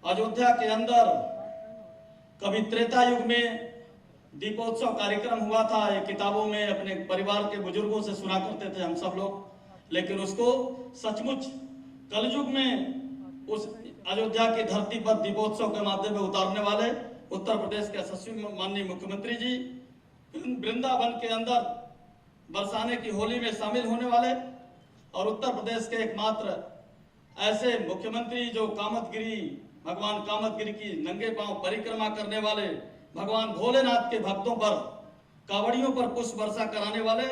अयोध्या के अंदर कभी त्रेता युग में दीपोत्सव कार्यक्रम हुआ था। ये किताबों में अपने परिवार के बुजुर्गों से सुना करते थे हम सब लोग, लेकिन उसको सचमुच कलयुग में उस अयोध्या की धरती पर दीपोत्सव के माध्यम में उतारने वाले उत्तर प्रदेश के यशस्वी माननीय मुख्यमंत्री जी, वृंदावन के अंदर बरसाने की होली में शामिल होने वाले और उत्तर प्रदेश के एकमात्र ऐसे मुख्यमंत्री जो कामतगिरी, भगवान कामतगिरी की नंगे पांव परिक्रमा करने वाले, भगवान भोलेनाथ के भक्तों पर, कावड़ियों पर पुष्प वर्षा कराने वाले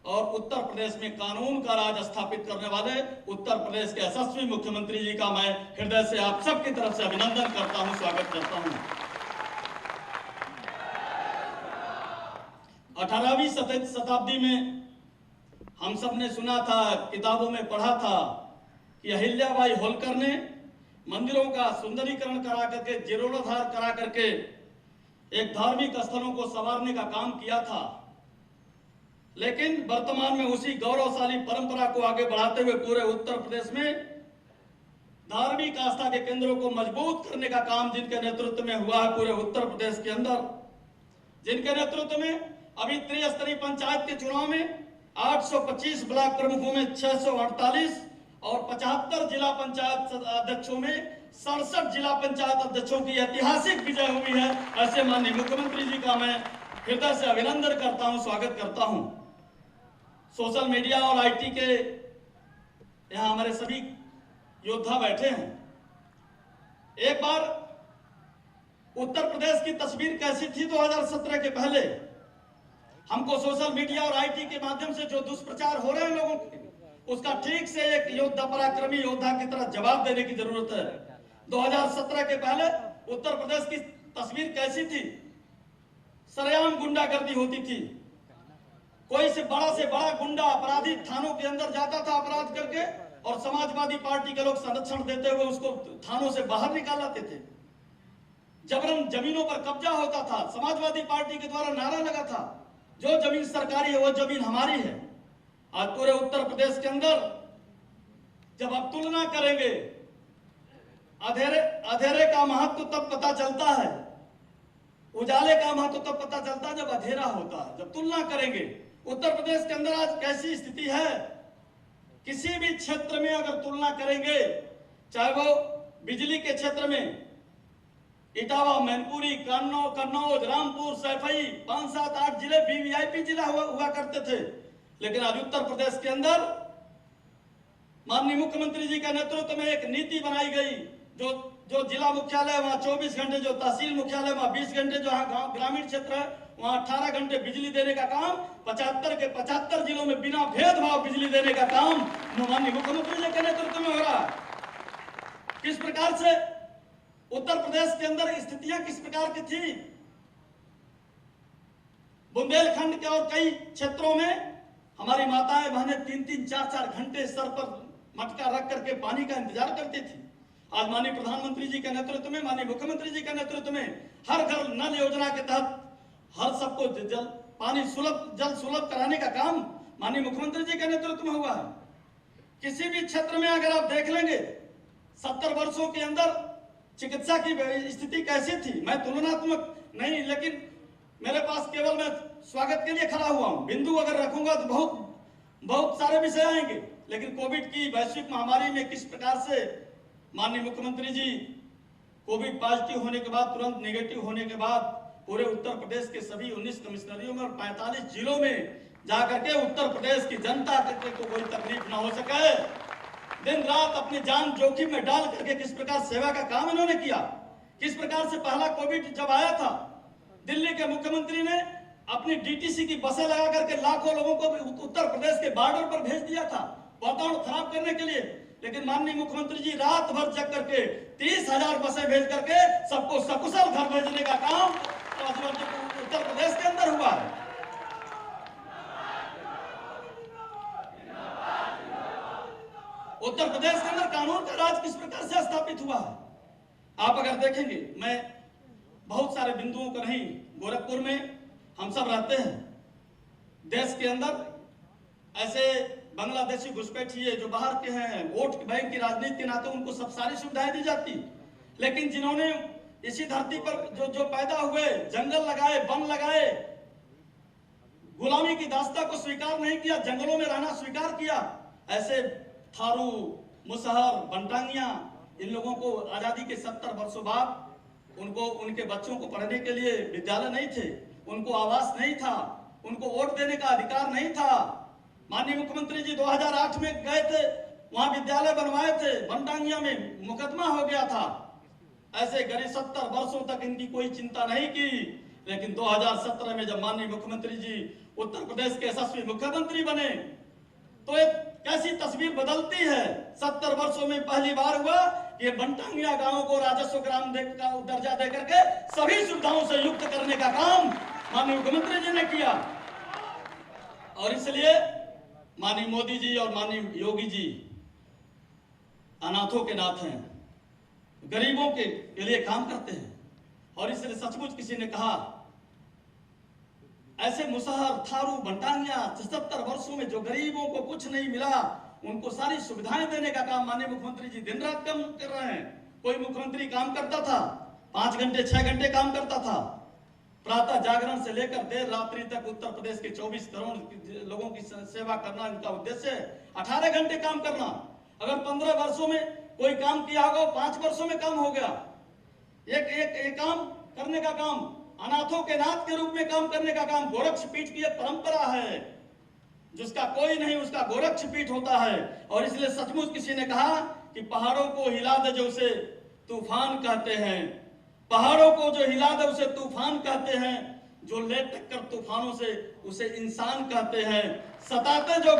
और उत्तर प्रदेश में कानून का राज स्थापित करने वाले उत्तर प्रदेश के यशस्वी मुख्यमंत्री जी का मैं हृदय से आप सबकी तरफ से अभिनंदन करता हूं, स्वागत करता हूं। 18वीं शताब्दी में हम सब ने सुना था, किताबों में पढ़ा था कि अहिल्याबाई होलकर ने मंदिरों का सुंदरीकरण करा करके, जीर्णोद्धार करा करके एक धार्मिक स्थलों को संवारने का काम किया था। लेकिन वर्तमान में उसी गौरवशाली परंपरा को आगे बढ़ाते हुए पूरे उत्तर प्रदेश में धार्मिक आस्था के केंद्रों को मजबूत करने का काम जिनके नेतृत्व में हुआ है पूरे उत्तर प्रदेश के अंदर, जिनके नेतृत्व में अभी त्रिस्तरीय पंचायत के चुनाव में 825 ब्लॉक प्रमुखों में 648 और 75 जिला पंचायत अध्यक्षों में 67 जिला पंचायत अध्यक्षों की ऐतिहासिक विजय हुई है। ऐसे माननीय मुख्यमंत्री जी का मैं हृदय से अभिनंदन करता हूं, स्वागत करता हूं। सोशल मीडिया और आईटी के यहां हमारे सभी योद्धा बैठे हैं। एक बार उत्तर प्रदेश की तस्वीर कैसी थी 2017 के पहले, हमको सोशल मीडिया और आईटी के माध्यम से जो दुष्प्रचार हो रहे हैं लोगों के, उसका ठीक से एक योद्धा, पराक्रमी योद्धा की तरह जवाब देने की जरूरत है। 2017 के पहले उत्तर प्रदेश की तस्वीर कैसी थी? सरेआम गुंडागर्दी होती थी। कोई से बड़ा गुंडा अपराधी थानों के अंदर जाता था अपराध करके और समाजवादी पार्टी के लोग संरक्षण देते हुए उसको थानों से बाहर निकाल लाते थे। जबरन जमीनों पर कब्जा होता था। समाजवादी पार्टी के द्वारा नारा लगा था, जो जमीन सरकारी है वो जमीन हमारी है। आज पूरे उत्तर प्रदेश के अंदर जब आप तुलना करेंगे, अंधेरे का महत्व तब पता चलता है, उजाले का महत्व तब पता चलता है जब अंधेरा होता है। जब तुलना करेंगे उत्तर प्रदेश के अंदर आज कैसी स्थिति है, किसी भी क्षेत्र में अगर तुलना करेंगे, चाहे वो बिजली के क्षेत्र में इटावा, मैनपुरी, कन्नौज, रामपुर, सैफई, 5, 7, 8 जिले वीवीआईपी जिला हुआ करते थे। लेकिन आज उत्तर प्रदेश के अंदर माननीय मुख्यमंत्री जी के नेतृत्व में एक नीति बनाई गई, जो जिला मुख्यालय वहां 24 घंटे, जो तहसील मुख्यालय वहां 20 घंटे, जो गांव ग्रामीण क्षेत्र है वहां 18 घंटे बिजली देने का काम 75 के 75 जिलों में बिना भेदभाव बिजली देने का काम माननीय मुख्यमंत्री जी के नेतृत्व में हो रहा है। किस प्रकार से उत्तर प्रदेश के अंदर स्थितियां किस प्रकार की थी? बुंदेलखंड के और कई क्षेत्रों में हमारी माताएं बहनें 3-3, 4-4 घंटे सर पर मटका रख करके पानी का इंतजार करती थी। आज माननीय प्रधानमंत्री जी के नेतृत्व में, माननीय मुख्यमंत्री जी के नेतृत्व में हर घर नल योजना के तहत हर सबको जल सुलभ कराने का काम माननीय मुख्यमंत्री जी के नेतृत्व में हुआ है। किसी भी क्षेत्र में अगर आप देख लेंगे 70 वर्षों के अंदर चिकित्सा की स्थिति कैसी थी, मैं तुलनात्मक नहीं, लेकिन मेरे पास केवल मैं स्वागत के लिए खड़ा हुआ हूं। बिंदु अगर रखूंगा तो बहुत सारे विषय आएंगे। लेकिन कोविड की वैश्विक महामारी में किस प्रकार से माननीय मुख्यमंत्री जी कोविड पॉजिटिव होने के बाद, तुरंत नेगेटिव होने के बाद पूरे उत्तर प्रदेश के सभी 19 कमिश्नरियों में और 45 जिलों में जाकर के उत्तर प्रदेश की जनता को कोई तकलीफ ना हो सके, दिन रात अपनी जान जोखिम में डाल करके किस प्रकार सेवा का काम इन्होंने किया। किस प्रकार से पहला कोविड जब आया था, दिल्ली के मुख्यमंत्री ने अपनी डीटीसी की बसें लगा करके लाखों लोगों को उत्तर प्रदेश के बॉर्डर पर भेज दिया था वातावरण खराब करने के लिए। लेकिन माननीय मुख्यमंत्री जी रात भर जग करके 30,000 बसें भेज करके सबको सकुशल घर भेजने का काम उत्तर प्रदेश के अंदर हुआ है। उत्तर प्रदेश के अंदर कानून का राज किस प्रकार से स्थापित हुआ है आप अगर देखेंगे, मैं बहुत सारे बिंदुओं को नहीं, गोरखपुर में हम सब रहते हैं। देश के अंदर ऐसे बांग्लादेशी घुसपैठिए जो बाहर के हैं, वोट बैंक की राजनीति के नाते उनको सब सारी सुविधाएं दी जाती। लेकिन जिन्होंने इसी धरती पर जो पैदा हुए, जंगल लगाए, वन लगाए, गुलामी की दास्ता को स्वीकार नहीं किया, जंगलों में रहना स्वीकार किया, ऐसे थारू, मुसहर, बंटांगिया, इन लोगों को आजादी के 70 वर्षों बाद उनको उनके बच्चों को पढ़ने के लिए विद्यालय नहीं थे, उनको आवास नहीं था, उनको वोट देने का अधिकार नहीं था। माननीय मुख्यमंत्री जी 2008 में गए थे, वहां विद्यालय बनवाए थे, बंटांगिया में मुकदमा हो गया था। ऐसे करीब 70 वर्षों तक इनकी कोई चिंता नहीं की, लेकिन 2017 में जब माननीय मुख्यमंत्री जी उत्तर प्रदेश के यशस्वी मुख्यमंत्री बने तो एक कैसी तस्वीर बदलती है। 70 वर्षों में पहली बार हुआ ये बंटांगिया गांव को राजस्व ग्राम का दर्जा देकर के सभी सुविधाओं से युक्त करने का काम माननीय मुख्यमंत्री जी ने किया। और इसलिए माननीय मोदी जी और माननीय योगी जी अनाथों के नाथ हैं, गरीबों के लिए काम करते हैं। और इसलिए सचमुच किसी ने कहा ऐसे मुसहर, थारू, बंटांगिया 70 वर्षों में जो गरीबों को कुछ नहीं मिला, उनको सारी सुविधाएं देने का काम माननीय मुख्यमंत्री जी दिन रात काम कर रहे हैं। कोई मुख्यमंत्री काम करता था 5 घंटे 6 घंटे काम करता था, प्रातः जागरण से लेकर देर रात्रि तक उत्तर प्रदेश के 24 करोड़ लोगों की सेवा करना इनका उद्देश्य है। 18 घंटे काम करना, अगर 15 वर्षों में कोई काम किया होगा 5 वर्षों में काम हो गया। एक काम करने का काम, अनाथों के नाथ के रूप में काम करने का काम गोरक्ष पीठ की एक परंपरा है, जिसका कोई नहीं उसका गोरक्ष पीठ होता है। और इसलिए सचमुच किसी ने कहा कि पहाड़ों को हिला दे जो उसे तूफान कहते हैं, पहाड़ों को जो हिला दे उसे तूफान कहते हैं, जो ले टक्कर तूफानों से उसे इंसान कहते हैं। सताते जो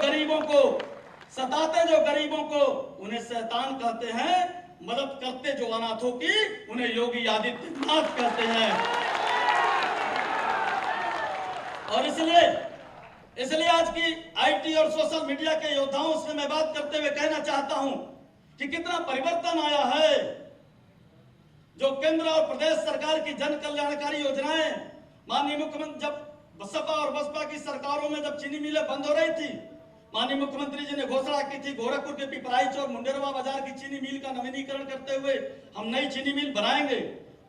गरीबों को उन्हें शैतान कहते हैं, मदद करते जो अनाथों की उन्हें योगी आदित्यनाथ कहते हैं। और इसलिए आज की आईटी और सोशल मीडिया के योद्धाओं से मैं बात करते हुए कहना चाहता हूं कि कितना परिवर्तन आया है। जो केंद्र और प्रदेश सरकार की जन कल्याणकारी योजनाएं, माननीय मुख्यमंत्री जब सपा और बसपा की सरकारों में जब चीनी मिलें बंद हो रही थी, माननीय मुख्यमंत्री जी ने घोषणा की थी गोरखपुर के पिपराइच और मुंडेरवा बाजार की चीनी मिल का नवीनीकरण करते हुए हम नई चीनी मिल बनाएंगे।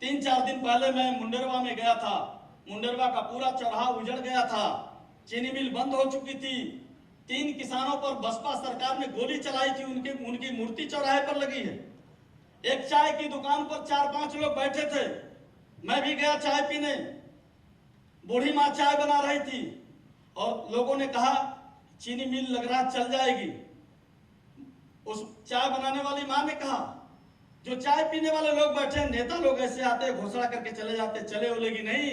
3-4 दिन पहले मैं मुंडेरवा में गया था, मुंडेरवा का पूरा चौराहा उजड़ गया था, चीनी मिल बंद हो चुकी थी। 3 किसानों पर बसपा सरकार ने गोली चलाई थी, उनकी मूर्ति चौराहे पर लगी है। एक चाय की दुकान पर 4-5 लोग बैठे थे, मैं भी गया चाय पीने, बूढ़ी माँ चाय बना रही थी और लोगों ने कहा चीनी मिल लग रहा चल जाएगी। उस चाय बनाने वाली माँ ने कहा जो चाय पीने वाले लोग बैठे हैं, नेता लोग ऐसे आते घोषणा करके चले जाते, चले उलेगी नहीं।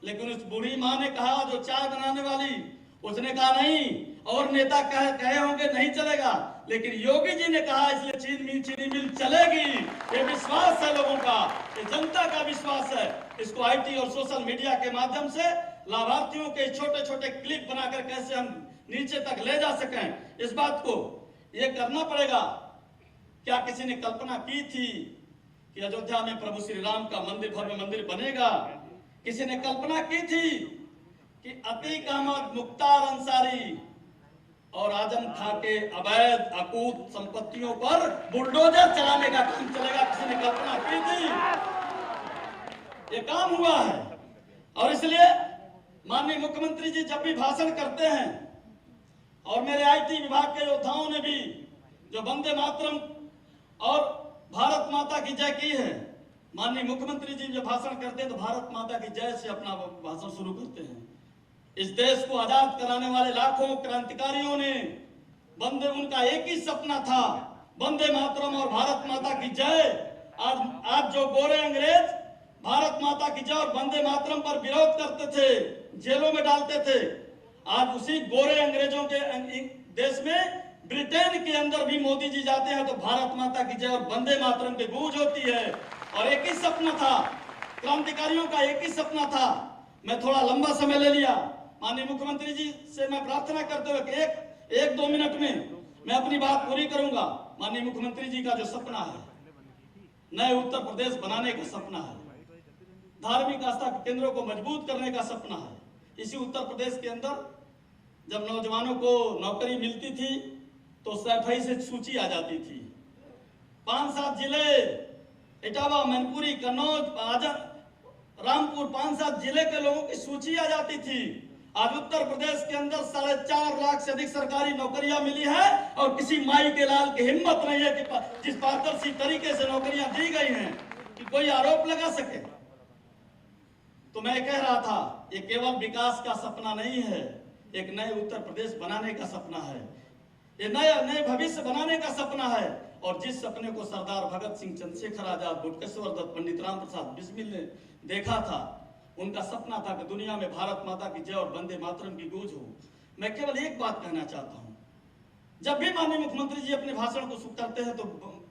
लेकिन उस बूढ़ी माँ ने कहा जो चाय बनाने वाली, उसने कहा नहीं, और नेता कहे होंगे नहीं चलेगा, लेकिन योगी जी ने कहा इसलिए चीनी मिल चलेगी। ये विश्वास है लोगों का, ये जनता का विश्वास है। इसको आईटी और सोशल मीडिया के माध्यम से लाभार्थियों के छोटे छोटे क्लिप बनाकर कैसे हम नीचे तक ले जा सकें, इस बात को ये करना पड़ेगा। क्या किसी ने कल्पना की थी कि अयोध्या में प्रभु श्री राम का मंदिर, भव्य मंदिर बनेगा? किसी ने कल्पना की थी कि अतीक अहमद, मुख्तार अंसारी और आजम खां के अवैध अकूत संपत्तियों पर बुलडोजर चलाने का काम चलेगा? किसी ने कल्पना की थी? ये काम हुआ है। और इसलिए माननीय मुख्यमंत्री जी जब भी भाषण करते हैं, और मेरे आईटी विभाग के योद्धाओं ने भी जो वंदे मातरम और भारत माता की जय की है, माननीय मुख्यमंत्री जी जब भाषण करते हैं तो भारत माता की जय से अपना भाषण शुरू करते हैं। इस देश को आजाद कराने वाले लाखों क्रांतिकारियों ने उनका एक ही सपना था, वंदे मातरम और भारत माता की जय। आज जो गोरे अंग्रेज भारत माता की जय और वंदे मातरम पर विरोध करते थे, जेलों में डालते थे, आज उसी गोरे अंग्रेजों के देश में ब्रिटेन के अंदर भी मोदी जी जाते हैं तो भारत माता की जय और वंदे मातरम की गूंज होती है। और एक ही सपना था, क्रांतिकारियों का एक ही सपना था। मैं थोड़ा लंबा समय ले लिया, माननीय मुख्यमंत्री जी से मैं प्रार्थना करते हुए कि एक 2 मिनट में मैं अपनी बात पूरी करूंगा। माननीय मुख्यमंत्री जी का जो सपना है, नए उत्तर प्रदेश बनाने का सपना है, धार्मिक आस्था के केंद्रों को मजबूत करने का सपना है। इसी उत्तर प्रदेश के अंदर जब नौजवानों को नौकरी मिलती थी तो सफाई से सूची आ जाती थी। 5-7 जिले इटावा, मैनपुरी, कन्नौज, रामपुर, 5-7 जिले के लोगों की सूची आ जाती थी। आज उत्तर प्रदेश के अंदर 4.5 लाख से अधिक सरकारी नौकरियां मिली है और किसी माई के लाल की हिम्मत नहीं है कि जिस पारदर्शी तरीके से नौकरियां दी गई हैं कि कोई आरोप लगा सके। तो मैं कह रहा था, ये केवल विकास का सपना नहीं है, एक नए उत्तर प्रदेश बनाने का सपना है, ये नए भविष्य बनाने का सपना है। और जिस सपने को सरदार भगत सिंह, चंद्रशेखर आजाद, बटुकेश्वर दत्त, पंडित राम प्रसाद बिस्मिल ने देखा था, उनका सपना था कि दुनिया में भारत माता की जय और वंदे मातरम की गूंज हो। मैं केवल एक बात कहना चाहता हूं, जब भी माननीय मुख्यमंत्री जी अपने भाषण को शुरू करते हैं तो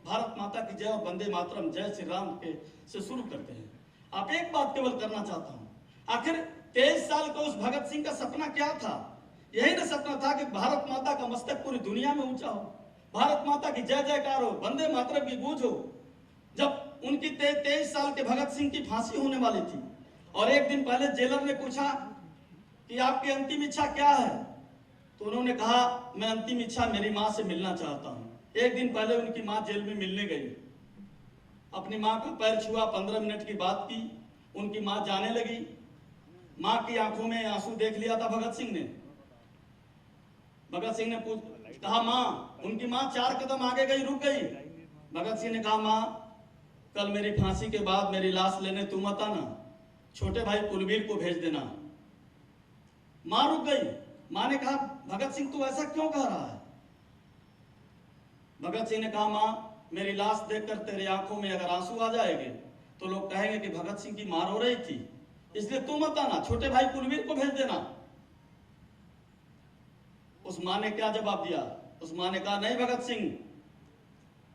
भारत माता की जय और वंदे मातरम, जय श्री राम के से शुरू करते हैं। आप एक बात केवल करना चाहता हूं, आखिर 23 साल का उस भगत सिंह का सपना क्या था? यही ना सपना था कि भारत माता का मस्तक पूरी दुनिया में ऊंचा हो, भारत माता की जय जयकार हो, वंदे मातरम की गूंज हो। जब उनकी 23 साल के भगत सिंह की फांसी होने वाली थी और एक दिन पहले जेलर ने पूछा कि आपकी अंतिम इच्छा क्या है, तो उन्होंने कहा, मैं अंतिम इच्छा मेरी मां से मिलना चाहता हूं। एक दिन पहले उनकी मां जेल में मिलने गई, अपनी मां का पैर छुआ, 15 मिनट की बात की, उनकी मां जाने लगी। मां की आंखों में आंसू देख लिया था भगत सिंह ने। भगत सिंह ने कहा मां, उनकी मां 4 कदम आगे गई, रुक गई। भगत सिंह ने कहा, मां कल मेरी फांसी के बाद मेरी लाश लेने तू मत आना, छोटे भाई कुलवीर को भेज देना। मां रुक गई। मां ने कहा, भगत सिंह तू ऐसा क्यों कह रहा है? भगत सिंह ने कहा, मां मेरी लाश देखकर तेरी आंखों में अगर आंसू आ जाएंगे तो लोग कहेंगे कि भगत सिंह की मां रो रही थी, इसलिए तू मत आना, छोटे भाई कुलवीर को भेज देना। उस मां ने क्या जवाब दिया? उस मां ने कहा, नहीं भगत सिंह,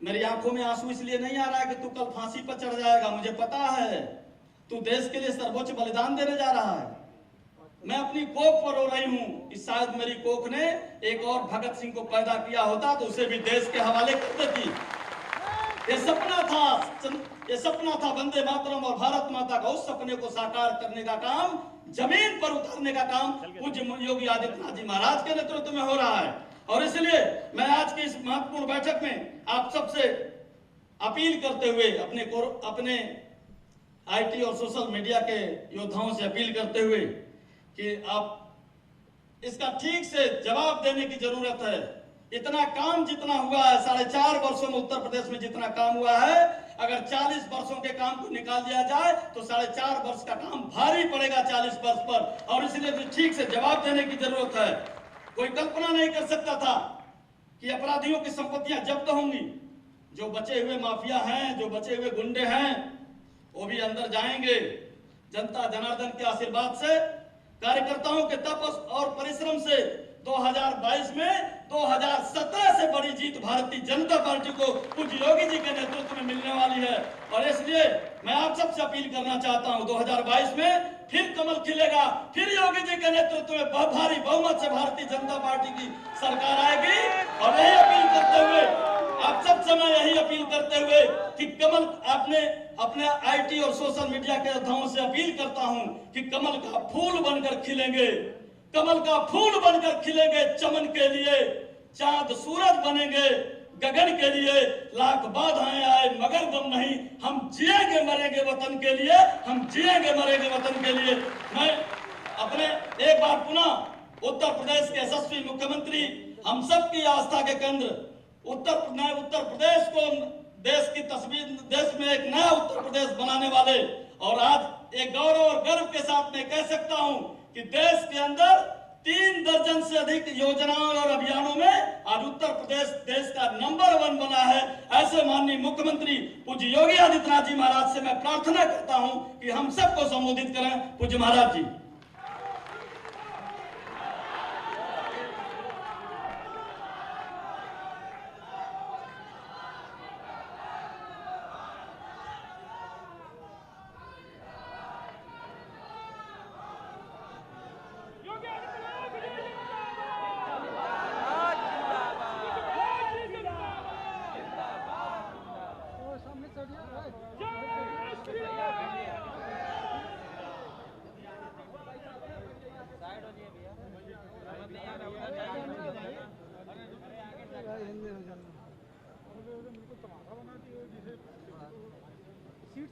मेरी आंखों में आंसू इसलिए नहीं आ रहा है कि तू कल फांसी पर चढ़ जाएगा, मुझे पता है तू देश के लिए सर्वोच्च बलिदान देने जा रहा है। मैं अपनी कोख पर रो रही हूं कि शायद मेरी कोख ने एक और भगत सिंह को पैदा किया होता तो उसे भी देश के हवाले कर देती। ये सपना था वंदे मातरम और भारत माता का। उस सपने को साकार करने का काम, जमीन पर उतारने का काम पूज्य योगी आदित्यनाथ जी महाराज के नेतृत्व में हो रहा है। और इसलिए मैं आज की इस महत्वपूर्ण बैठक में आप सबसे अपील करते हुए, अपने आईटी और सोशल मीडिया के योद्धाओं से अपील करते हुए कि आप इसका ठीक से जवाब देने की जरूरत है। इतना काम जितना हुआ है, 4.5 वर्षों में उत्तर प्रदेश में जितना काम हुआ है, अगर 40 वर्षों के काम को निकाल दिया जाए तो 4.5 वर्ष का काम भारी पड़ेगा 40 वर्ष पर। और इसलिए ठीक से जवाब देने की जरूरत है। कोई कल्पना नहीं कर सकता था कि अपराधियों की संपत्तियां जब्त होंगी। जो बचे हुए माफिया हैं, जो बचे हुए गुंडे हैं, वो भी अंदर जाएंगे। जनता जनार्दन के आशीर्वाद से, कार्यकर्ताओं के तप और परिश्रम से 2022 में 2017 से बड़ी जीत भारतीय जनता पार्टी को पूज्य योगी जी के नेतृत्व में मिलने वाली है। और इसलिए मैं आप सबसे अपील करना चाहता हूं, 2022 में फिर कमल खिलेगा, फिर योगी जी के नेतृत्व में भारी बहुमत से भारतीय जनता पार्टी की सरकार आएगी। और यही अपील करते हुए, आप सब समय यही अपील करते हुए कि कमल, अपने आईटी और सोशल मीडिया के योद्धाओं से अपील करता हूं कि कमल का फूल बनकर खिलेंगे, कमल का फूल बनकर खिलेंगे चमन के लिए, चांद सूरज बनेंगे गगन के लिए। लाख बाधाएं आए मगर गम नहीं, हम जिएंगे मरेंगे वतन के लिए, हम जिएंगे मरेंगे वतन के लिए। मैं अपने एक बार पुनः उत्तर प्रदेश के यशस्वी मुख्यमंत्री, हम सब की आस्था के केंद्र उत्तर प्रदेश को देश की तस्वीर, देश में एक नया उत्तर प्रदेश बनाने वाले, और आज एक गौरव और गर्व के साथ मैं कह सकता हूं कि देश के अंदर 3 दर्जन से अधिक योजनाओं और अभियानों में आज उत्तर प्रदेश देश का नंबर 1 बना है। ऐसे माननीय मुख्यमंत्री पूज्य योगी आदित्यनाथ जी महाराज से मैं प्रार्थना करता हूं कि हम सबको संबोधित करें। पूज्य महाराज जी।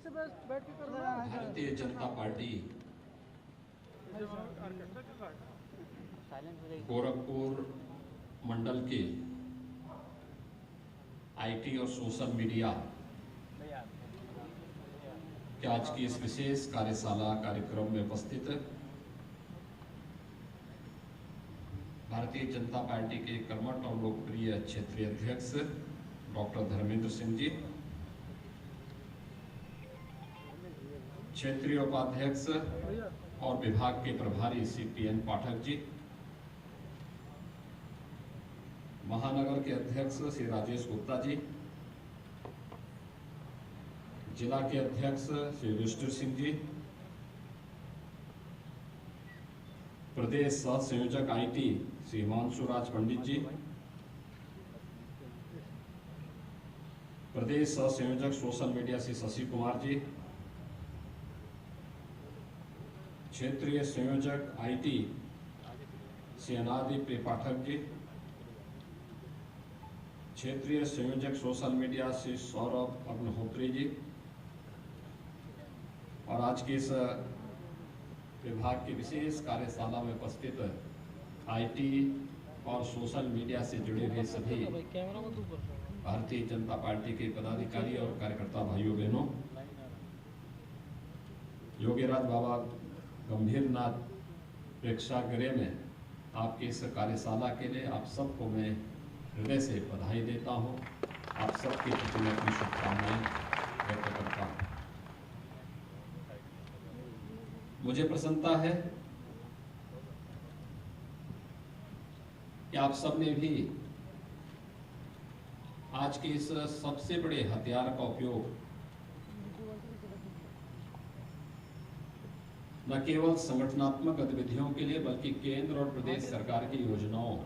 से बैठ के कर रहा है। भारतीय जनता पार्टी गोरखपुर मंडल के आईटी और सोशल मीडिया के आज की इस विशेष कार्यशाला कार्यक्रम में उपस्थित भारतीय जनता पार्टी के कर्मठ और लोकप्रिय क्षेत्रीय अध्यक्ष डॉक्टर धर्मेंद्र सिंह जी, क्षेत्रीय उपाध्यक्ष और विभाग के प्रभारी CPN पाठक जी, महानगर के अध्यक्ष श्री राजेश गुप्ता जी, जिला के अध्यक्ष श्री विष्णु सिंह जी, प्रदेश सह संयोजक IT श्री हिमांशु राज पंडित जी, प्रदेश सह संयोजक सोशल मीडिया श्री शशि कुमार जी, क्षेत्रीय संयोजक IT श्री अनादीप पाठक जी, क्षेत्रीय संयोजक सोशल मीडिया श्री सौरभ अग्निहोत्री जी, और आज की इस विभाग की विशेष कार्यशाला में उपस्थित IT और सोशल मीडिया से जुड़े हुए सभी भारतीय जनता पार्टी के पदाधिकारी और कार्यकर्ता भाइयों बहनों, योगीराज बाबा गंभीरनाथ प्रेक्षागृह में आपकी इस कार्यशाला के लिए आप सबको मैं हृदय से बधाई देता हूं। आप सबके प्रति मैं अपनी शुभकामनाएं व्यक्त करता हूं। मुझे प्रसन्नता है कि आप सब ने भी आज के इस सबसे बड़े हथियार का उपयोग न केवल संगठनात्मक गतिविधियों के लिए बल्कि केंद्र और प्रदेश सरकार की योजनाओं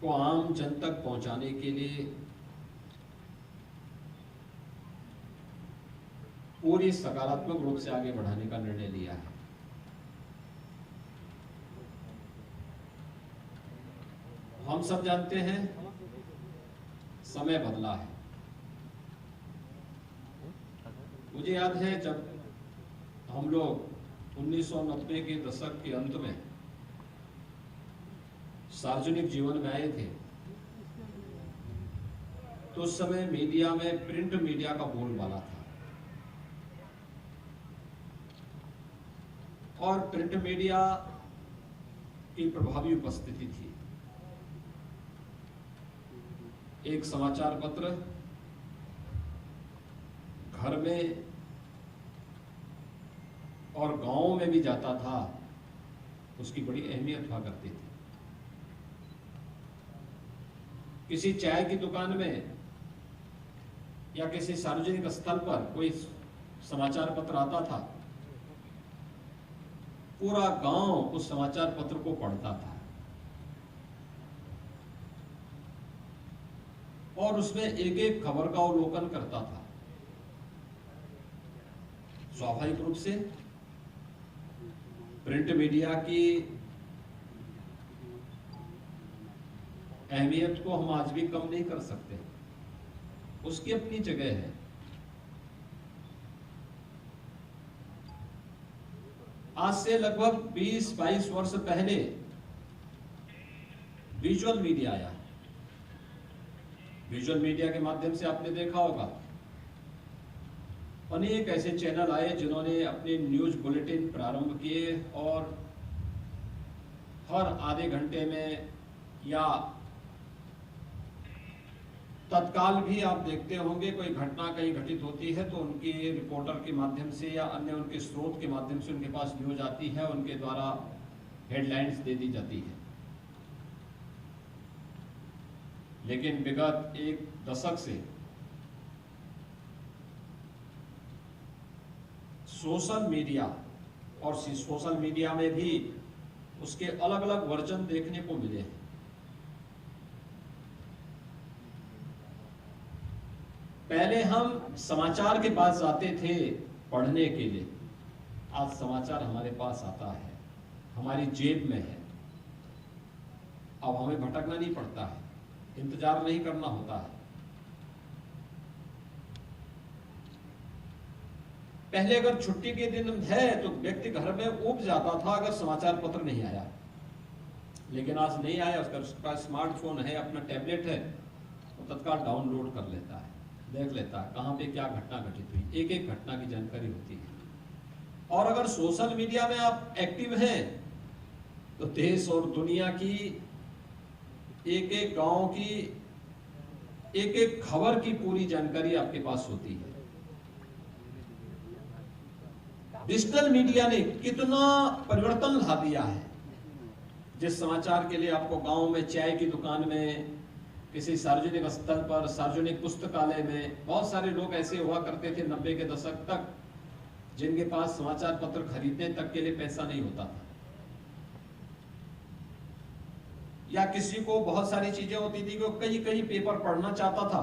को आम जन तक पहुंचाने के लिए पूरी सकारात्मक रूप से आगे बढ़ाने का निर्णय लिया है। हम सब जानते हैं समय बदला है। मुझे याद है जब हम लोग 1990 के दशक के अंत में सार्वजनिक जीवन में आए थे तो उस समय मीडिया में प्रिंट मीडिया का बोलबाला था और प्रिंट मीडिया की प्रभावी उपस्थिति थी। एक समाचार पत्र घर में और गांवों में भी जाता था, उसकी बड़ी अहमियत हुआ करती थी। किसी चाय की दुकान में या किसी सार्वजनिक स्थल पर कोई समाचार पत्र आता था, पूरा गांव उस समाचार पत्र को पढ़ता था और उसमें एक एक खबर का अवलोकन करता था। स्वाभाविक रूप से प्रिंट मीडिया की अहमियत को हम आज भी कम नहीं कर सकते, उसकी अपनी जगह है। आज से लगभग 20-22 वर्ष पहले विजुअल मीडिया आया। विजुअल मीडिया के माध्यम से आपने देखा होगा अनेक ऐसे चैनल आए जिन्होंने अपने न्यूज बुलेटिन प्रारंभ किए और हर आधे घंटे में या तत्काल भी आप देखते होंगे कोई घटना कहीं घटित होती है तो उनके रिपोर्टर के माध्यम से या अन्य उनके स्रोत के माध्यम से उनके पास न्यूज आती है, उनके द्वारा हेडलाइंस दे दी जाती है। लेकिन विगत एक दशक से सोशल मीडिया और सोशल मीडिया में भी उसके अलग अलग वर्जन देखने को मिले हैं। पहले हम समाचार के पास जाते थे पढ़ने के लिए, आज समाचार हमारे पास आता है, हमारी जेब में है। अब हमें भटकना नहीं पड़ता है, इंतजार नहीं करना होता है। पहले अगर छुट्टी के दिन है तो व्यक्ति घर में ऊब जाता था अगर समाचार पत्र नहीं आया, लेकिन आज नहीं आया, उसका स्मार्टफोन है, अपना टैबलेट है, तो तत्काल डाउनलोड कर लेता है, देख लेता है कहाँ पे क्या घटना घटित हुई, एक एक घटना की जानकारी होती है। और अगर सोशल मीडिया में आप एक्टिव हैं तो देश और दुनिया की एक एक गांव की एक एक खबर की पूरी जानकारी आपके पास होती है। डिजिटल मीडिया ने कितना परिवर्तन ला दिया है। जिस समाचार के लिए आपको गांव में चाय की दुकान में, किसी सार्वजनिक स्थल पर, सार्वजनिक पुस्तकालय में, बहुत सारे लोग ऐसे हुआ करते थे 90 के दशक तक जिनके पास समाचार पत्र खरीदने तक के लिए पैसा नहीं होता था, या किसी को बहुत सारी चीजें होती थी कि कई कई पेपर पढ़ना चाहता था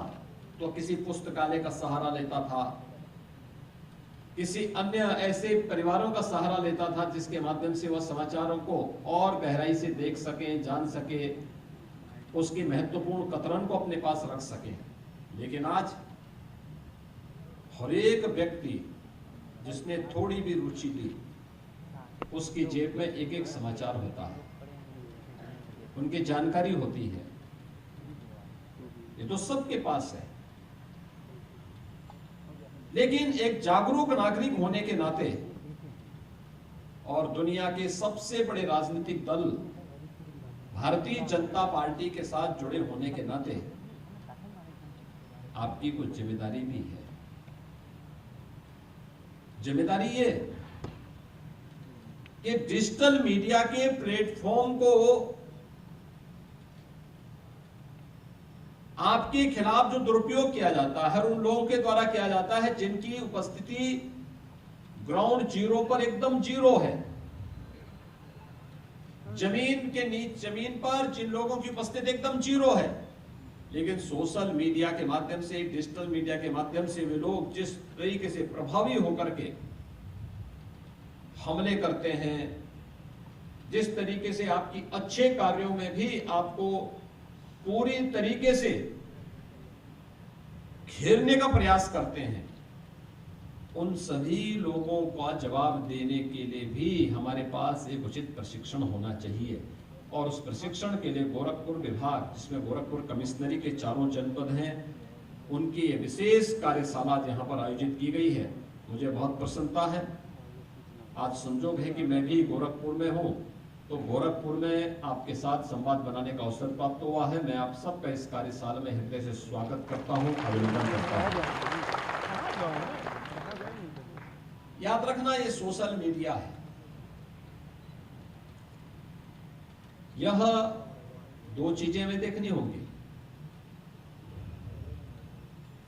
तो किसी पुस्तकालय का सहारा लेता था, किसी अन्य ऐसे परिवारों का सहारा लेता था जिसके माध्यम से वह समाचारों को और गहराई से देख सके, जान सके, उसकी महत्वपूर्ण कतरन को अपने पास रख सके। लेकिन आज हर एक व्यक्ति जिसने थोड़ी भी रुचि ली उसकी जेब में एक एक समाचार होता है, उनकी जानकारी होती है, ये तो सबके पास है। लेकिन एक जागरूक नागरिक होने के नाते और दुनिया के सबसे बड़े राजनीतिक दल भारतीय जनता पार्टी के साथ जुड़े होने के नाते आपकी कुछ जिम्मेदारी भी है। जिम्मेदारी ये कि डिजिटल मीडिया के प्लेटफॉर्म को आपके खिलाफ जो दुरुपयोग किया जाता है उन लोगों के द्वारा किया जाता है जिनकी उपस्थिति ग्राउंड जीरो पर एकदम जीरो है, जमीन पर जिन लोगों की उपस्थिति एकदम जीरो है, लेकिन सोशल मीडिया के माध्यम से, डिजिटल मीडिया के माध्यम से वे लोग जिस तरीके से प्रभावी होकर के हमले करते हैं, जिस तरीके से आपकी अच्छे कार्यों में भी आपको पूरी तरीके से घेरने का प्रयास करते हैं, उन सभी लोगों का जवाब देने के लिए भी हमारे पास एक उचित प्रशिक्षण होना चाहिए। और उस प्रशिक्षण के लिए गोरखपुर विभाग, जिसमें गोरखपुर कमिश्नरी के चारों जनपद हैं, उनकी विशेष कार्यशाला यहाँ पर आयोजित की गई है। मुझे बहुत प्रसन्नता है। आज संजोग है कि मैं भी गोरखपुर में हूँ, तो गोरखपुर में आपके साथ संवाद बनाने का अवसर प्राप्त हुआ है। मैं आप सबका इस कार्यशाला में हृदय से स्वागत करता हूँ, अभिनंदन करता हूँ। याद रखना, ये सोशल मीडिया है, यह दो चीजें हमें देखनी होंगी।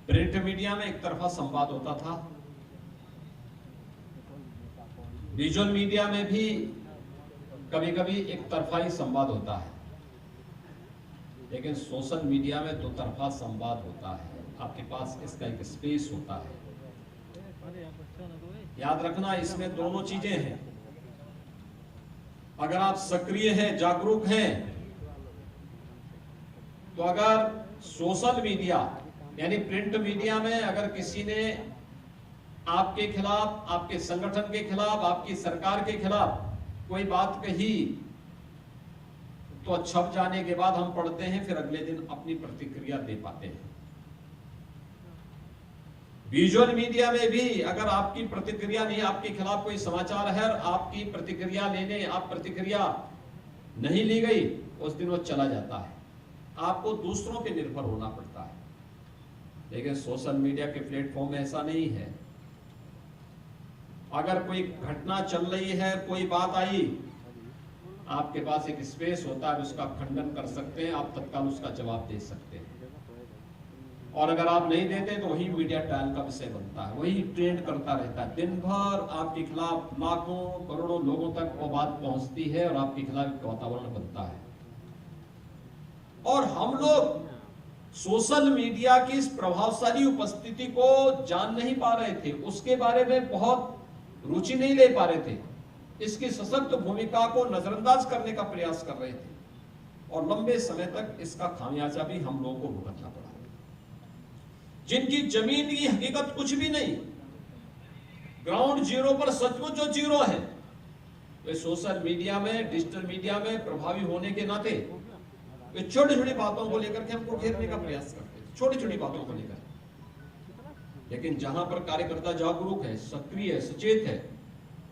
प्रिंट मीडिया में एक तरफा संवाद होता था, विजुअल मीडिया में भी कभी कभी एक तरफा ही संवाद होता है, लेकिन सोशल मीडिया में दो तरफा संवाद होता है। आपके पास इसका एक स्पेस होता है। याद रखना, इसमें दोनों चीजें हैं। अगर आप सक्रिय हैं, जागरूक हैं, तो अगर सोशल मीडिया यानी प्रिंट मीडिया में अगर किसी ने आपके खिलाफ, आपके संगठन के खिलाफ, आपकी सरकार के खिलाफ कोई बात कही, तो छप जाने के बाद हम पढ़ते हैं, फिर अगले दिन अपनी प्रतिक्रिया दे पाते हैं। विजुअल मीडिया में भी अगर आपकी प्रतिक्रिया नहीं, आपके खिलाफ कोई समाचार है और आपकी प्रतिक्रिया लेने आप प्रतिक्रिया नहीं ली गई, उस दिन वो चला जाता है, आपको दूसरों पे निर्भर होना पड़ता है। लेकिन सोशल मीडिया के प्लेटफॉर्म में ऐसा नहीं है। अगर कोई घटना चल रही है, कोई बात आई, आपके पास एक स्पेस होता है, उसका खंडन कर सकते हैं, आप तत्काल उसका जवाब दे सकते हैं। और अगर आप नहीं देते तो वही मीडिया ट्रायल का विषय बनता है, वही ट्रेंड करता रहता है। दिन भर आपके खिलाफ लाखों करोड़ों लोगों तक वो बात पहुंचती है और आपके खिलाफ एक वातावरण बनता है। और हम लोग सोशल मीडिया की इस प्रभावशाली उपस्थिति को जान नहीं पा रहे थे, उसके बारे में बहुत रुचि नहीं ले पा रहे थे, इसकी सशक्त भूमिका को नजरअंदाज करने का प्रयास कर रहे थे, और लंबे समय तक इसका खामियाजा भी हम लोगों को भुगतना पड़ा। जिनकी जमीन की हकीकत कुछ भी नहीं, ग्राउंड जीरो पर सचमुच जो जीरो है, वे सोशल मीडिया में, डिजिटल मीडिया में प्रभावी होने के नाते वे छोटी छोटी बातों को लेकर के हमको घेरने का प्रयास करते हैं, छोटी छोटी बातों को लेकर। लेकिन जहां पर कार्यकर्ता जागरूक है, सक्रिय है, सचेत है,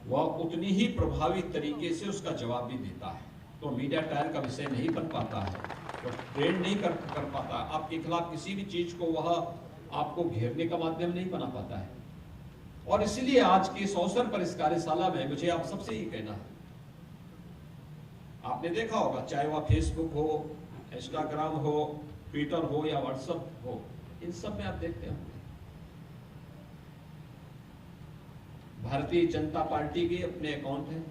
वह उतनी ही प्रभावी तरीके से उसका जवाब भी देता है। तो मीडिया ट्रायल का विषय नहीं बन पाता है, तो ट्रेंड नहीं कर पाता, आपके खिलाफ किसी भी चीज को वह आपको घेरने का माध्यम नहीं बना पाता है। और इसलिए आज के इस अवसर पर इस कार्यशाला में मुझे आप सबसे ही कहना है, आपने देखा होगा चाहे वह फेसबुक हो, इंस्टाग्राम हो, ट्विटर हो या व्हाट्सएप हो, इन सब में आप देखते होंगे भारतीय जनता पार्टी के अपने अकाउंट हैं।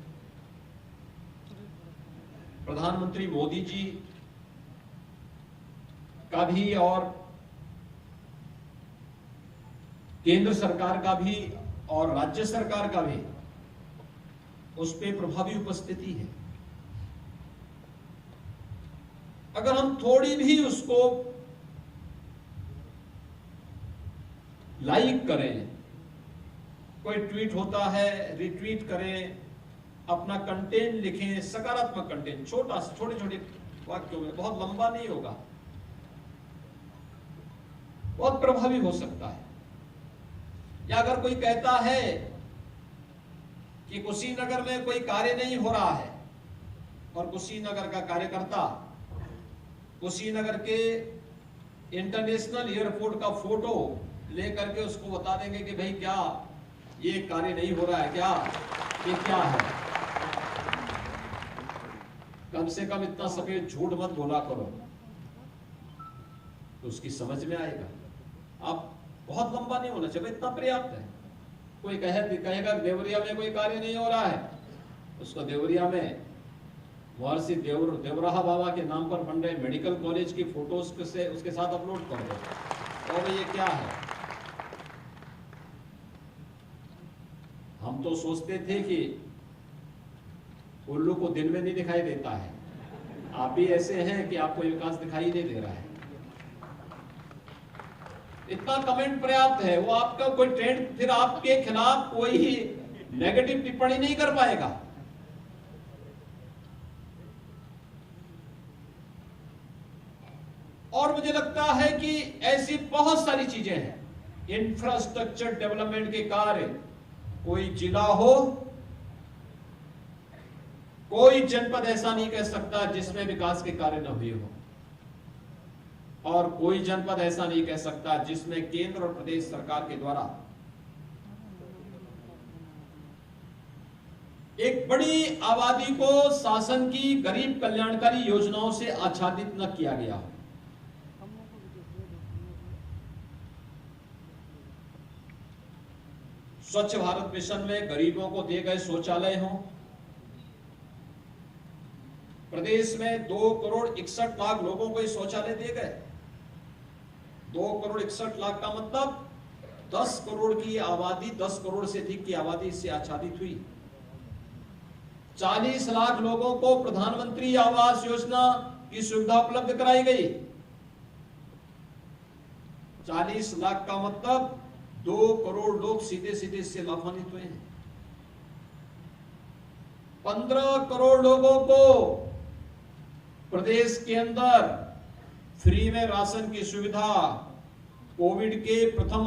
प्रधानमंत्री मोदी जी का भी और केंद्र सरकार का भी और राज्य सरकार का भी उस पे प्रभावी उपस्थिति है। अगर हम थोड़ी भी उसको लाइक करें, कोई ट्वीट होता है रिट्वीट करें, अपना कंटेंट लिखें, सकारात्मक कंटेंट, छोटा सा, छोटे छोटे वाक्यों में, बहुत लंबा नहीं होगा, बहुत प्रभावी हो सकता है। या अगर कोई कहता है कि कुशीनगर में कोई कार्य नहीं हो रहा है और कुशीनगर का कार्यकर्ता कुशीनगर के इंटरनेशनल एयरपोर्ट का फोटो लेकर के उसको बता देंगे कि भाई क्या ये कार्य नहीं हो रहा है, क्या ये क्या है, कम से कम इतना सफेद झूठ मत बोला करो, तो उसकी समझ में आएगा। आप बहुत लंबा नहीं होना चाहिए, इतना पर्याप्त है। कोई कहेगा देवरिया में कोई कार्य नहीं हो रहा है, उसको देवरिया में महर्षि देवराहा बाबा के नाम पर बन रहे मेडिकल कॉलेज की फोटोज से उसके साथ अपलोड कर दो, और ये क्या है। हम तो सोचते थे कि उल्लू को दिन में नहीं दिखाई देता है, आप भी ऐसे हैं कि आपको विकास दिखाई नहीं दे रहा है। इतना कमेंट पर्याप्त है, वो आपका कोई ट्रेंड, फिर आपके खिलाफ कोई ही नेगेटिव टिप्पणी नहीं कर पाएगा। और मुझे लगता है कि ऐसी बहुत सारी चीजें हैं, इंफ्रास्ट्रक्चर डेवलपमेंट के कार्य, कोई जिला हो, कोई जनपद ऐसा नहीं कह सकता जिसमें विकास के कार्य न हुए हो, और कोई जनपद ऐसा नहीं कह सकता जिसमें केंद्र और प्रदेश सरकार के द्वारा एक बड़ी आबादी को शासन की गरीब कल्याणकारी योजनाओं से आच्छादित न किया गया हो। स्वच्छ भारत मिशन में गरीबों को दिए गए शौचालय हों, प्रदेश में 2,61,00,000 लोगों को शौचालय दिए गए। 2,61,00,000 का मतलब 10 करोड़ की आबादी, 10 करोड़ से अधिक की आबादी इससे आच्छादित हुई। 40 लाख लोगों को प्रधानमंत्री आवास योजना की सुविधा उपलब्ध कराई गई। 40 लाख का मतलब 2 करोड़ लोग सीधे सीधे इससे लाभान्वित हुए हैं। 15 करोड़ लोगों को प्रदेश के अंदर फ्री में राशन की सुविधा कोविड के प्रथम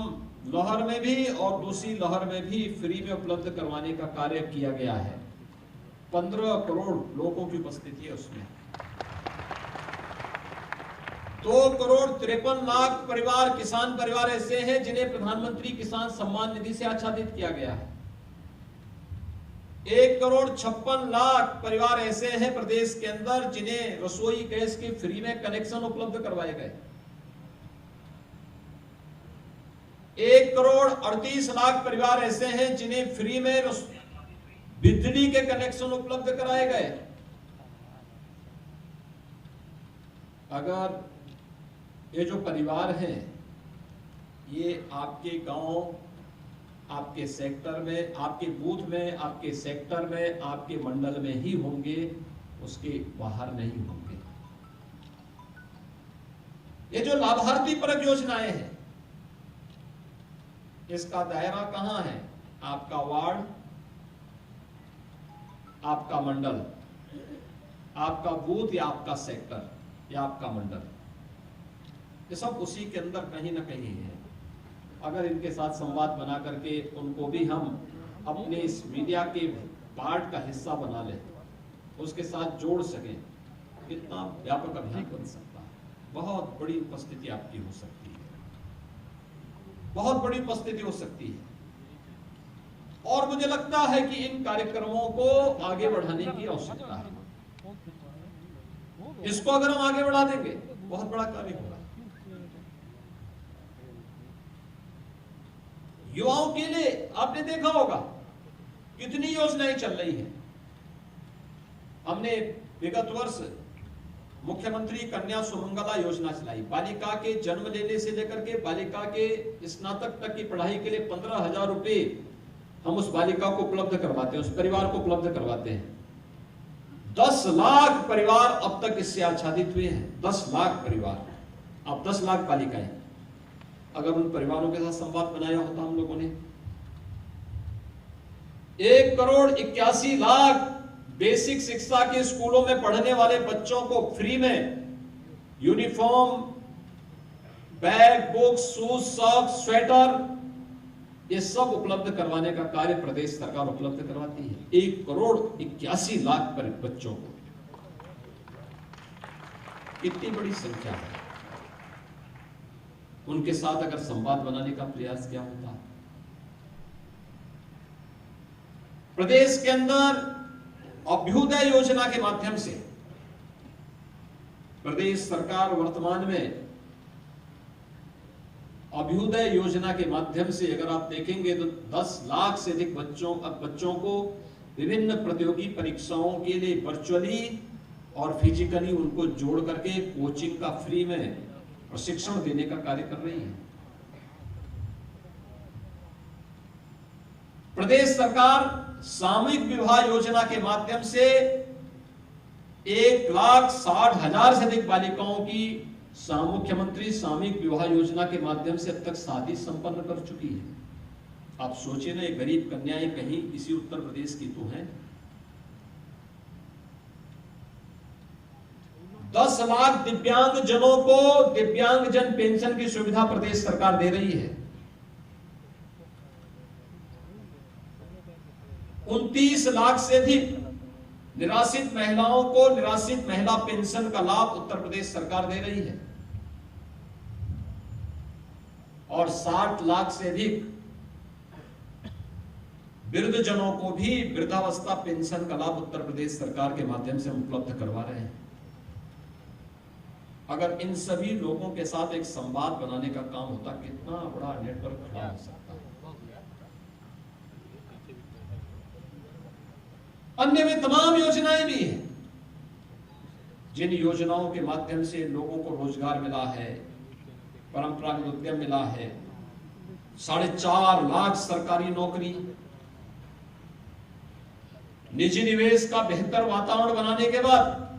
लहर में भी और दूसरी लहर में भी फ्री में उपलब्ध करवाने का कार्य किया गया है। 15 करोड़ लोगों की उपस्थिति है उसमें। 2,53,00,000 परिवार, किसान परिवार ऐसे हैं जिन्हें प्रधानमंत्री किसान सम्मान निधि से आच्छादित किया गया है। 1,56,00,000 परिवार ऐसे हैं प्रदेश के अंदर जिन्हें रसोई गैस के फ्री में कनेक्शन उपलब्ध करवाए गए। 1,38,00,000 परिवार ऐसे हैं जिन्हें फ्री में बिजली के कनेक्शन उपलब्ध कराए गए। अगर ये जो परिवार हैं ये आपके गांव, आपके सेक्टर में, आपके बूथ में, आपके सेक्टर में, आपके मंडल में ही होंगे, उसके बाहर नहीं होंगे। ये जो लाभार्थी परक योजनाएं हैं, इसका दायरा कहां है? आपका वार्ड, आपका मंडल, आपका बूथ या आपका सेक्टर या आपका मंडल, ये सब उसी के अंदर कहीं ना कहीं है। अगर इनके साथ संवाद बना करके उनको भी हम अपने इस मीडिया के पार्ट का हिस्सा बना लें, उसके साथ जोड़ सकें, कितना व्यापक अभियान बन सकता है। बहुत बड़ी उपस्थिति आपकी हो सकती है, बहुत बड़ी उपस्थिति हो सकती है। और मुझे लगता है कि इन कार्यक्रमों को आगे बढ़ाने की आवश्यकता है। इसको अगर हम आगे बढ़ा देंगे बहुत बड़ा कार्य होगा। युवाओं के लिए आपने देखा होगा कितनी योजनाएं चल रही हैं। हमने विगत वर्ष मुख्यमंत्री कन्या सुमंगला योजना चलाई। बालिका के जन्म लेने से लेकर के बालिका के स्नातक तक की पढ़ाई के लिए 15,000 रुपए हम उस बालिका को उपलब्ध करवाते हैं, उस परिवार को उपलब्ध करवाते हैं। 10 लाख परिवार अब तक इससे आच्छादित हुए हैं। 10 लाख परिवार, अब 10 लाख बालिकाएं। अगर उन परिवारों के साथ संवाद बनाया होता हम लोगों ने, 1,81,00,000 बेसिक शिक्षा के स्कूलों में पढ़ने वाले बच्चों को फ्री में uniform, bag, books, shoes, socks, sweater, ये सब उपलब्ध करवाने का कार्य प्रदेश सरकार उपलब्ध करवाती है। 1,81,00,000 पर बच्चों को, कितनी बड़ी संख्या है। उनके साथ अगर संवाद बनाने का प्रयास किया होता। प्रदेश के अंदर अभ्युदय योजना के माध्यम से प्रदेश सरकार वर्तमान में अभ्युदय योजना के माध्यम से अगर आप देखेंगे तो 10 लाख से अधिक बच्चों को विभिन्न प्रतियोगी परीक्षाओं के लिए वर्चुअली और फिजिकली उनको जोड़ करके कोचिंग का फ्री में प्रशिक्षण देने का कार्य कर रही है। प्रदेश सरकार सामूहिक विवाह योजना के माध्यम से 1,60,000 से अधिक बालिकाओं की मुख्यमंत्री सामूहिक विवाह योजना के माध्यम से अब तक शादी संपन्न कर चुकी है। आप सोचिए ना, ये गरीब कन्याएं कहीं इसी उत्तर प्रदेश की तो हैं। 10 लाख दिव्यांग जनों को दिव्यांगजन पेंशन की सुविधा प्रदेश सरकार दे रही है। 29 लाख से अधिक निराश्रित महिलाओं को निराश्रित महिला पेंशन का लाभ उत्तर प्रदेश सरकार दे रही है और 60 लाख से अधिक वृद्धजनों को भी वृद्धावस्था पेंशन का लाभ उत्तर प्रदेश सरकार के माध्यम से हम उपलब्ध करवा रहे हैं। अगर इन सभी लोगों के साथ एक संवाद बनाने का काम होता, कितना बड़ा नेटवर्क खड़ा हो सकता। अन्य में तमाम योजनाएं भी हैं, जिन योजनाओं के माध्यम से लोगों को रोजगार मिला है, परंपरागत उद्यम मिला है, 4.5 लाख सरकारी नौकरी, निजी निवेश का बेहतर वातावरण बनाने के बाद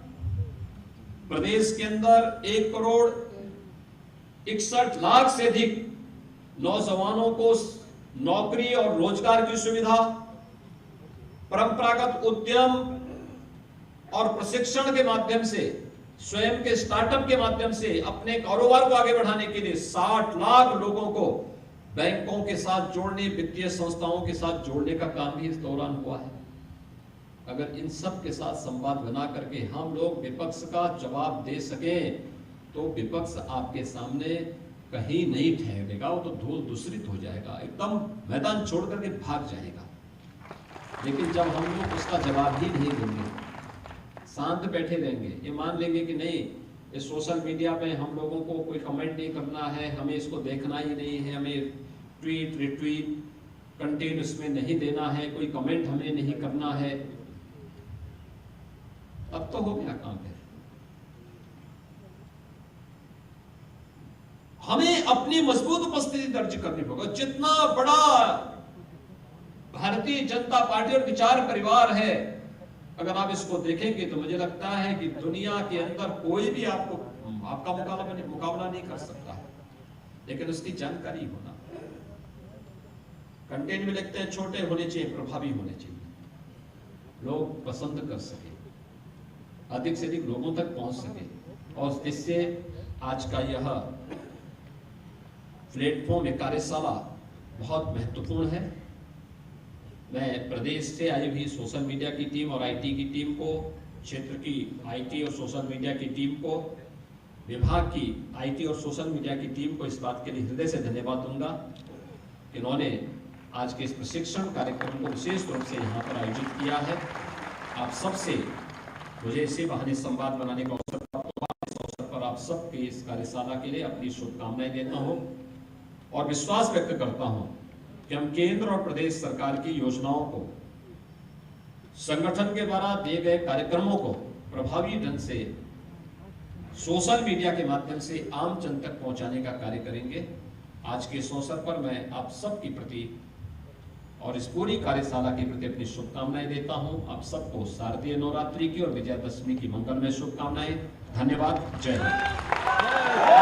प्रदेश के अंदर 1,61,00,000 से अधिक नौजवानों को नौकरी और रोजगार की सुविधा, परंपरागत उद्यम और प्रशिक्षण के माध्यम से, स्वयं के स्टार्टअप के माध्यम से अपने कारोबार को आगे बढ़ाने के लिए 60 लाख लोगों को बैंकों के साथ जोड़ने, वित्तीय संस्थाओं के साथ जोड़ने का काम भी इस दौरान हुआ है। अगर इन सब के साथ संवाद बना करके हम लोग विपक्ष का जवाब दे सकें तो विपक्ष आपके सामने कहीं नहीं ठहरेगा, वो तो धूल दूसरित हो जाएगा, एकदम मैदान छोड़ करके भाग जाएगा। लेकिन जब हम लोग उसका जवाब ही नहीं देंगे, शांत बैठे रहेंगे, ये मान लेंगे कि नहीं, इस सोशल मीडिया पे हम लोगों को कोई कमेंट नहीं करना है, हमें इसको देखना ही नहीं है, हमें ट्वीट रिट्वीट कंटेंट उसमें नहीं देना है, कोई कमेंट हमें नहीं करना है, अब तो हो गया काम है। हमें अपनी मजबूत उपस्थिति दर्ज करनी होगा। जितना बड़ा भारतीय जनता पार्टी और विचार परिवार है, अगर आप इसको देखेंगे तो मुझे लगता है कि दुनिया के अंदर कोई भी आपका मुकाबला नहीं कर सकता है, लेकिन उसकी जानकारी होना। कंटेंट में लिखते हैं छोटे होने चाहिए, प्रभावी होने चाहिए, लोग पसंद कर सके, अधिक से अधिक लोगों तक पहुंच सके, और जिससे आज का यह प्लेटफॉर्म, एक कार्यशाला बहुत महत्वपूर्ण है। मैं प्रदेश से आई हुई सोशल मीडिया की टीम और आईटी की टीम को, क्षेत्र की आईटी और सोशल मीडिया की टीम को, विभाग की आईटी और सोशल मीडिया की टीम को इस बात के लिए हृदय से धन्यवाद दूंगा कि इन्होंने आज के इस प्रशिक्षण कार्यक्रम को विशेष रूप से यहाँ पर आयोजित किया है। आप सबसे मुझे इसी बहाने संवाद बनाने का अवसर प्राप्त हुआ। इस अवसर पर आप सबके इस कार्यशाला के लिए अपनी शुभकामनाएं देता हूँ और विश्वास व्यक्त करता हूँ कि हम केंद्र और प्रदेश सरकार की योजनाओं को, संगठन के द्वारा दिए गए कार्यक्रमों को प्रभावी ढंग से सोशल मीडिया के माध्यम से आम जन तक पहुंचाने का कार्य करेंगे। आज के इस अवसर पर मैं आप सबके प्रति और इस पूरी कार्यशाला के प्रति अपनी शुभकामनाएं देता हूं। आप सबको शारदीय नवरात्रि की और विजयादशमी की मंगलमय शुभकामनाएं। धन्यवाद। जय हिंद।